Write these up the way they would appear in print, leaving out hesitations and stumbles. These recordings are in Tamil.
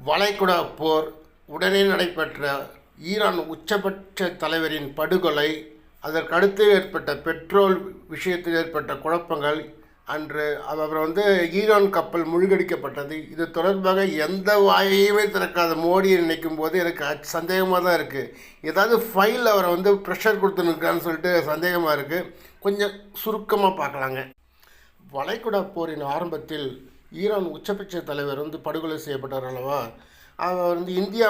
வளைகுடா போர் உடனே நடைபெற்ற ஈரான் உச்சபட்ச தலைவரின் படுகொலை, அதற்கடுத்து ஏற்பட்ட பெட்ரோல் விஷயத்தில் ஏற்பட்ட குழப்பங்கள், அப்புறம் ஈரான் கப்பல் மூழ்கடிக்கப்பட்டது. இது தொடர்பாக எந்த வாயையுமே திறக்காத மோடியை நினைக்கும் போது எனக்கு சந்தேகமாக தான் இருக்குது. ஏதாவது ஃபைல் அவரை ப்ரெஷர் கொடுத்துருக்கான்னு சொல்லிட்டு சந்தேகமாக இருக்குது. கொஞ்சம் சுருக்கமாக பார்க்கலாங்க. வளைகுடா போரின் ஆரம்பத்தில் ஈரான் உச்சபட்ச தலைவர் படுகொலை செய்யப்பட்டார் அல்லவா. அவர் இந்தியா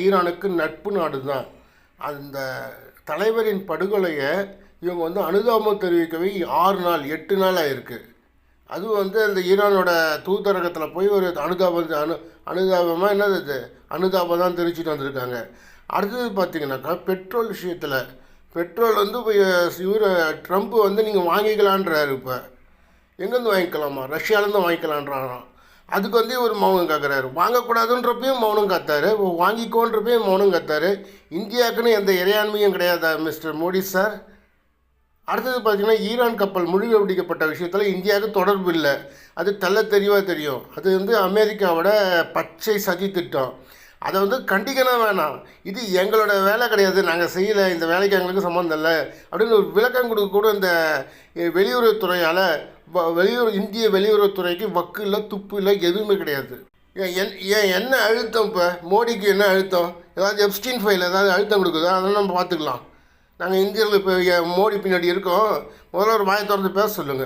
ஈரானுக்கு நட்பு நாடு தான். அந்த தலைவரின் படுகொலையை இவங்க அனுதாபம் தெரிவிக்கவே 6 நாள் 8 நாள் ஆகிருக்கு. அதுவும் அந்த ஈரானோட தூதரகத்தில் போய் ஒரு அனுதாபமாக என்னது அனுதாபம் தான் தெரிவிச்சுட்டு வந்திருக்காங்க. அடுத்தது பார்த்திங்கனாக்கா பெட்ரோல் விஷயத்தில் பெட்ரோல் இவர் ட்ரம்ப் நீங்கள் வாங்கிக்கலான்றாரு. இப்போ எங்கேருந்து வாங்கிக்கலாமா? ரஷ்யாவிலேருந்து வாங்கிக்கலான்றாராம். அதுக்கு ஒரு மௌனம் காக்கிறாரு. வாங்கக்கூடாதுன்றப்பையும் மௌனம் காத்தார், வாங்கிக்கோன்றப்பையும் மௌனம் காத்தார். இந்தியாவுக்குன்னு எந்த இறையாண்மையும் கிடையாதா மிஸ்டர் மோடி சார்? அடுத்தது பார்த்திங்கன்னா ஈரான் கப்பல் மூழ்கடிக்கப்பட்ட விஷயத்தில் இந்தியாவுக்கு தொடர்பு இல்லை. அது தெளிவாக தெரியும். அது அமெரிக்காவோட பச்சை சதி திட்டம். அதை கண்டிக்கணும் வேணாம். இது எங்களோட வேலை கிடையாது, நாங்கள் செய்யலை, இந்த வேலைக்கு எங்களுக்கு சம்மந்தம் இல்லை அப்படின்னு ஒரு விளக்கம் கொடுக்க கூட இந்த வெளியுறவுத்துறையால் இந்திய வெளியுறவுத்துறைக்கு வக்கு இல்லை, துப்பு இல்லை, எதுவுமே கிடையாது. ஏன் என்ன அழுத்தம்? இப்போ மோடிக்கு என்ன அழுத்தம்? ஏதாவது எப்ஸ்டீன் ஃபைல் ஏதாவது அழுத்தம் கொடுக்குதோ அதெல்லாம் நம்ம பார்த்துக்கலாம். நாங்கள் இந்தியாவில் இப்போ மோடி பின்னாடி இருக்கோம். முதல்ல ஒரு வாயை திறந்து பேச சொல்லுங்கள்.